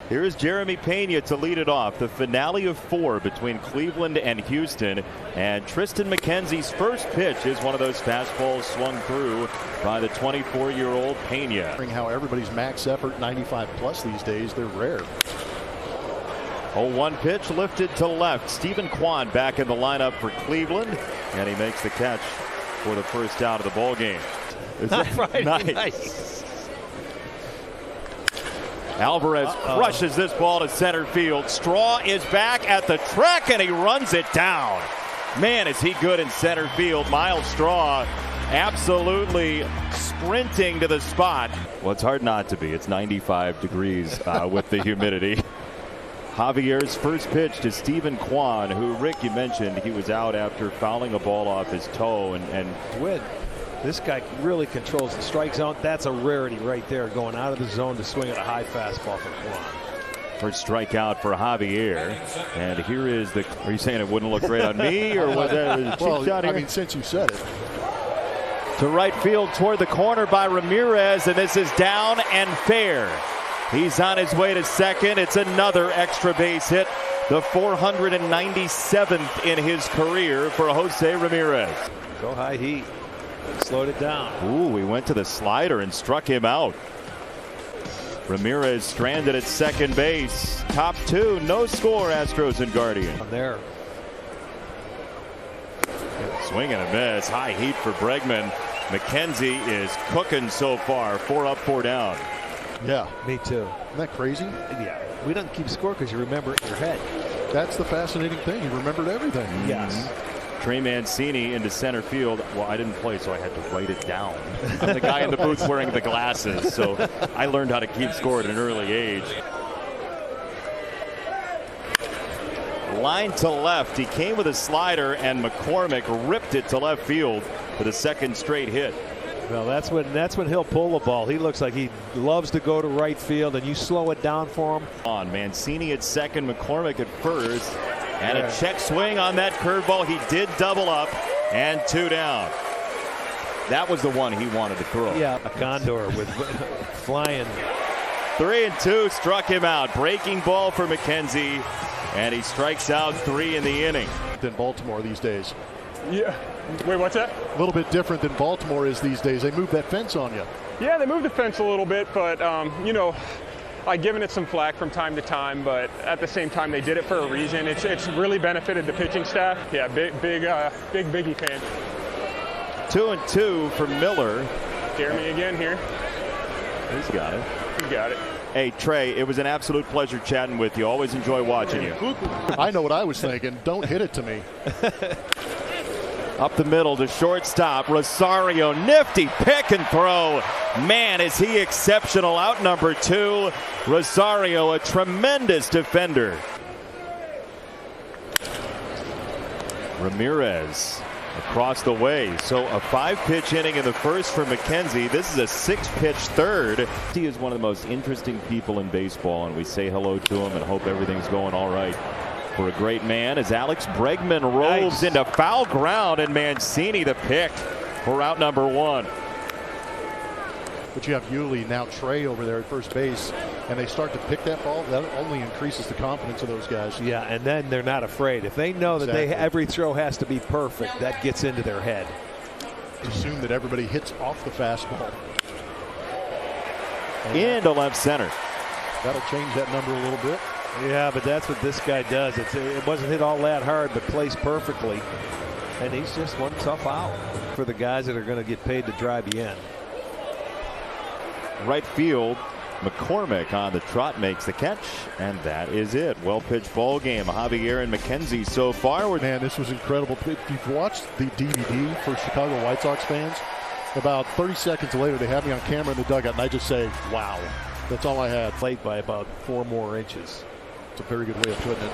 Here is Jeremy Pena to lead it off. The finale of 4 between Cleveland and Houston. And Tristan McKenzie's first pitch is one of those fastballs swung through by the 24-year-old Pena. How everybody's max effort 95 plus these days, they're rare. 0-1 pitch lifted to left. Stephen Kwan back in the lineup for Cleveland, and he makes the catch for the first out of the ball game. Nice. Alvarez crushes this ball to center field. Straw is back at the track, and he runs it down. Man, is he good in center field. Miles Straw absolutely sprinting to the spot. Well, it's hard not to be. It's 95 degrees with the humidity. Javier's first pitch to Stephen Kwan, who, Rick, you mentioned he was out after fouling a ball off his toe. And this guy really controls the strike zone. That's a rarity right there, going out of the zone to swing at a high fastball for Kwan. First strikeout for Javier. And here is the. Are you saying it wouldn't look great on me, or was that a cheap shot here? I mean, since you said it. To right field toward the corner by Ramirez, and this is down and fair. He's on his way to second. It's another extra base hit, the 497th in his career for Jose Ramirez. Go high heat. Slowed it down. Ooh, he went to the slider and struck him out. Ramirez stranded at second base. Top 2, no score, Astros and Guardians. There. Swing and a miss. High heat for Bregman. McKenzie is cooking so far. 4 up, 4 down. Yeah, me too. Isn't that crazy? Yeah. We don't keep score because you remember it in your head. That's the fascinating thing. You remembered everything. Yes. Trey Mancini into center field. Well, I didn't play, so I had to write it down. I'm the guy in the booth wearing the glasses, so I learned how to keep score at an early age. Line to left. He came with a slider, and McCormick ripped it to left field for the second straight hit. Well, that's when he'll pull the ball. He looks like he loves to go to right field, and you slow it down for him. On Mancini at second, McCormick at first. And a check swing on that curveball. He did double up, and 2 down. That was the one he wanted to throw. Yeah, a condor with flying. 3-2 struck him out. Breaking ball for McKenzie, and he strikes out 3 in the inning. Than Baltimore these days. Yeah. Wait, what's that? A little bit different than Baltimore is these days. They moved that fence on you. Yeah, they moved the fence a little bit, but you know, I've given it some flack from time to time, but at the same time, they did it for a reason. It's really benefited the pitching staff. Yeah, big Biggie fan. 2-2 for Miller. Jeremy again here. He's got it. You got it. Hey, Trey, it was an absolute pleasure chatting with you. Always enjoy watching you. I know what I was thinking. Don't hit it to me. Up the middle to shortstop. Rosario, nifty pick and throw. Man, is he exceptional. Out number 2. Rosario, a tremendous defender. Ramirez across the way. So a 5-pitch inning in the first for McKenzie. This is a 6-pitch third. He is one of the most interesting people in baseball, and we say hello to him and hope everything's going all right for a great man as Alex Bregman rolls into foul ground, and Mancini the pick for out number 1. But you have Yuli, now Trey over there at first base, and they start to pick that ball. That only increases the confidence of those guys. Yeah, and then they're not afraid. If they know that every throw has to be perfect, that gets into their head. Assume that everybody hits off the fastball. Into left center. That'll change that number a little bit. Yeah, but that's what this guy does. It wasn't hit all that hard, but placed perfectly. And he's just one tough out for the guys that are going to get paid to drive you in. Right field, McCormick on the trot makes the catch, and that is it. Well pitched ball game. Javier and McKenzie so far. Man, this was incredible. If you've watched the DVD for Chicago White Sox fans, about 30 seconds later they have me on camera in the dugout, and I just say, wow. That's all I had. Late by about 4 more inches. It's a very good way of putting it.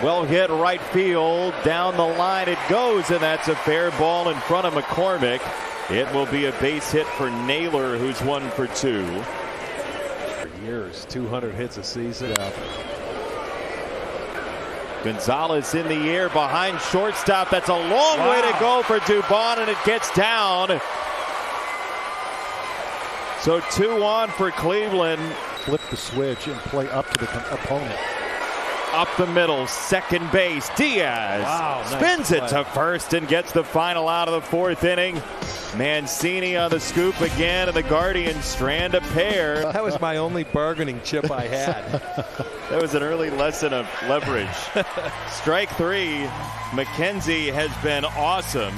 Well hit right field. Down the line it goes, and that's a fair ball in front of McCormick. It will be a base hit for Naylor, who's 1 for 2. For years, 200 hits a season. Gonzalez in the air behind shortstop. That's a long way to go for Dubon, and it gets down. So 2 on for Cleveland. flip the switch and play up to the opponent. Up the middle, second base. Diaz spins it to first and gets the final out of the fourth inning. Mancini on the scoop again, and the Guardians strand a pair. That was my only bargaining chip I had. That was an early lesson of leverage. Strike three. McKenzie has been awesome.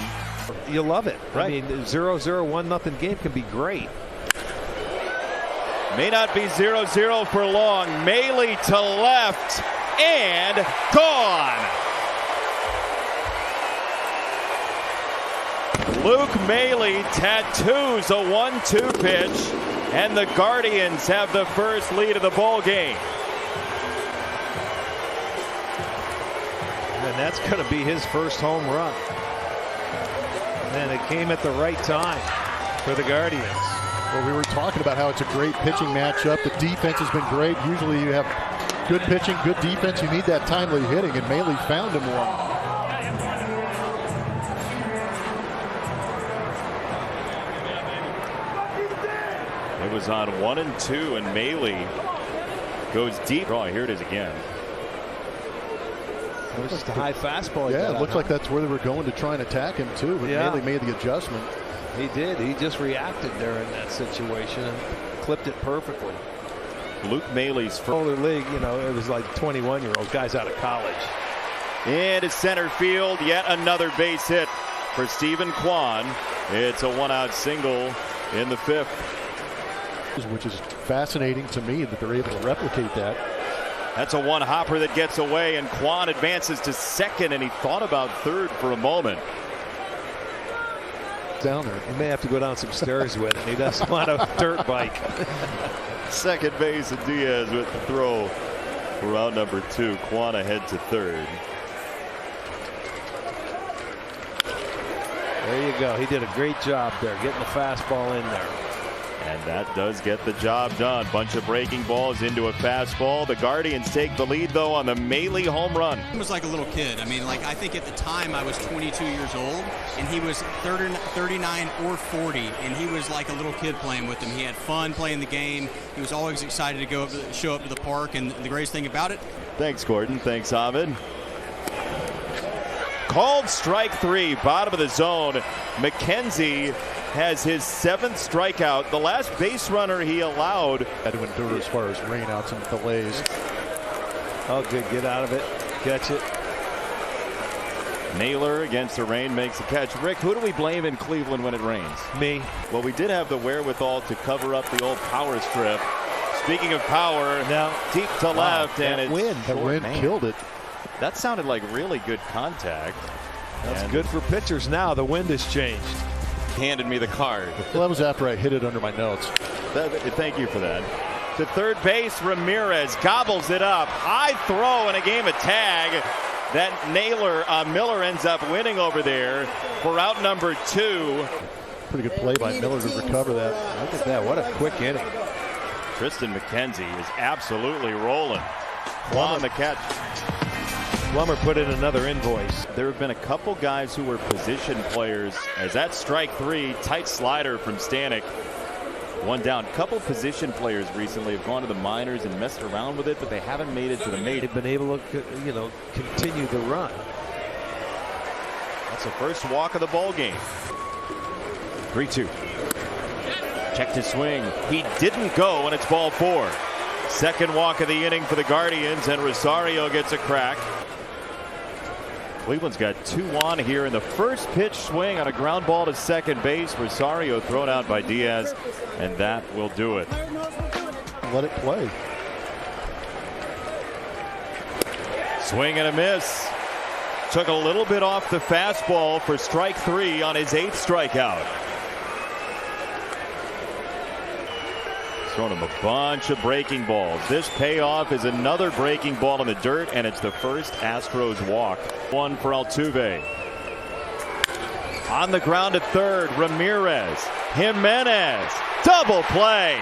You love it. Right. I mean, 0-0, 1-0 game can be great. May not be 0-0 for long. Maile to left and gone. Luke Maile tattoos a 1-2 pitch, and the Guardians have the first lead of the ball game. And that's going to be his first home run. And it came at the right time for the Guardians. Well, we were talking about how it's a great pitching matchup. The defense has been great. Usually you have good pitching, good defense. You need that timely hitting, and Maile found him one. It was on 1-2, and Maile goes deep. Oh, here it is again. It was just a high fastball. Yeah, it looked like that's where they were going to try and attack him too, but Maile made the adjustment. He did. He just reacted there in that situation and clipped it perfectly. Luke Maile's first. Older league, you know, it was like 21-year-old guys out of college. Into center field, yet another base hit for Stephen Kwan. It's a one-out single in the fifth. Which is fascinating to me that they're able to replicate that. That's a one-hopper that gets away, and Kwan advances to second, and he thought about third for a moment. Down there. He may have to go down some stairs with it. He doesn't want a dirt bike. Second base, and Diaz with the throw for out number two. Kwan ahead to third. There you go. He did a great job there, getting the fastball in there. And that does get the job done. Bunch of breaking balls into a fastball. The Guardians take the lead, though, on the Maile home run. He was like a little kid. I mean, like, I think at the time I was 22 years old, and he was 39 or 40, and he was like a little kid playing with him. He had fun playing the game. He was always excited to go up to, show up to the park, and the greatest thing about it. Thanks, Gordon. Thanks, Ahmed. Called strike three, bottom of the zone. McKenzie has his seventh strikeout. The last base runner he allowed. Had to endure as far as rainouts and delays. Oh, good. Get out of it. Catch it. Naylor against the rain makes a catch. Rick, who do we blame in Cleveland when it rains? Me. Well, we did have the wherewithal to cover up the old power strip. Speaking of power, now deep to left, and it's that wind killed it. That sounded like really good contact. That's good for pitchers now. The wind has changed. Handed me the card. Well, that was after I hit it under my notes. Thank you for that. To third base, Ramirez gobbles it up. High throw in a game of tag. That Miller ends up winning over there for out number two. Pretty good play by Miller to recover that. Look at that. What a quick inning. Tristan McKenzie is absolutely rolling. On the catch. Plummer put in another invoice. There have been a couple guys who were position players as that strike three, tight slider from Stanek. One down. Couple position players recently have gone to the minors and messed around with it, but they haven't made it to the major. They've been able to, continue the run. That's the first walk of the ball game. 3-2. Checked his swing. He didn't go, and it's ball four. Second walk of the inning for the Guardians, and Rosario gets a crack. Cleveland's got 2 on here in the first pitch swing on a ground ball to second base. Rosario thrown out by Diaz, and that will do it. Let it play. Swing and a miss. Took a little bit off the fastball for strike three on his 8th strikeout. Thrown him a bunch of breaking balls. This payoff is another breaking ball in the dirt, and it's the first Astros walk. One for Altuve. On the ground at third, Ramirez. Jimenez. Double play.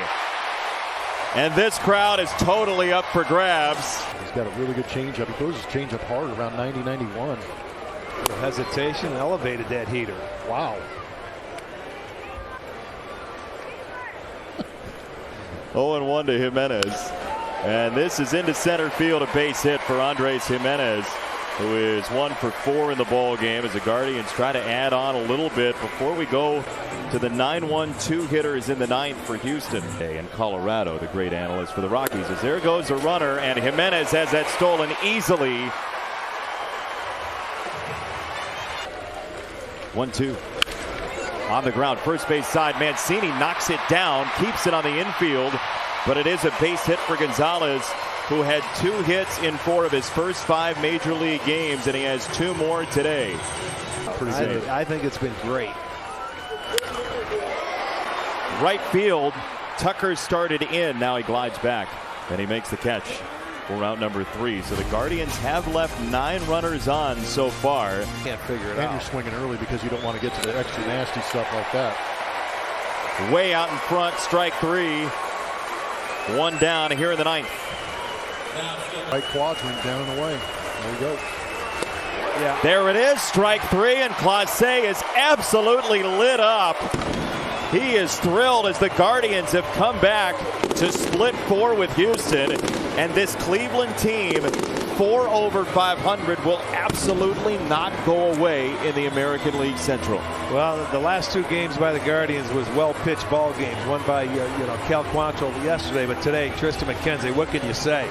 And this crowd is totally up for grabs. He's got a really good changeup. He throws his changeup hard around 90-91. Hesitation elevated that heater. Wow. 0-1 to Jimenez. And this is into center field, a base hit for Andres Jimenez, who is 1 for 4 in the ball game as the Guardians try to add on a little bit before we go to the 9-1-2 hitters in the 9th for Houston. And Colorado, the great analyst for the Rockies, as there goes a runner, and Jimenez has that stolen easily. 1-2. On the ground, first base side, Mancini knocks it down, keeps it on the infield, but it is a base hit for Gonzalez, who had 2 hits in 4 of his first 5 major league games, and he has 2 more today. I think it's been great. Right field, Tucker started in, now he glides back, and he makes the catch for out number 3. So the Guardians have left 9 runners on so far. Can't figure it and out. You're swinging early because you don't want to get to the extra nasty stuff like that. Way out in front, strike 3. 1 down here in the 9th. Right quadrant down and away. There you go. Yeah. There it is, strike 3, and Clase is absolutely lit up. He is thrilled as the Guardians have come back to split 4 with Houston, and this Cleveland team, 4 over 500, will absolutely not go away in the American League Central. Well, the last 2 games by the Guardians was well-pitched ball games. One by Cal Quantrill yesterday, but today Tristan McKenzie. What can you say?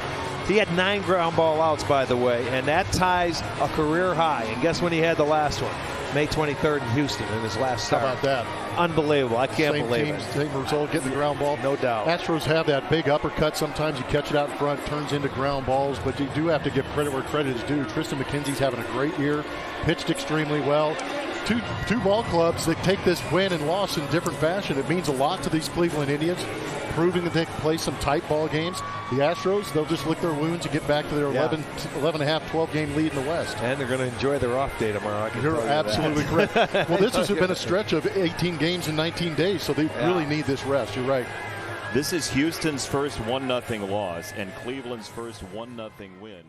He had 9 ground ball outs, by the way, and that ties a career high. And guess when he had the last one? May 23rd in Houston in his last start. How about that? Unbelievable. I can't believe it. Same result, getting the ground ball. No doubt. Astros have that big uppercut. Sometimes you catch it out in front, turns into ground balls, but you do have to give credit where credit is due. Tristan McKenzie's having a great year, pitched extremely well. Two ball clubs that take this win and loss in different fashion. It means a lot to these Cleveland Indians, proving that they can play some tight ball games. The Astros, they'll just lick their wounds and get back to their 11.5, 12-game lead in the West. And they're going to enjoy their off day tomorrow. You're absolutely correct. Well, this has been a stretch of 18 games in 19 days, so they really need this rest. You're right. This is Houston's first 1-0 loss and Cleveland's first 1-0 win.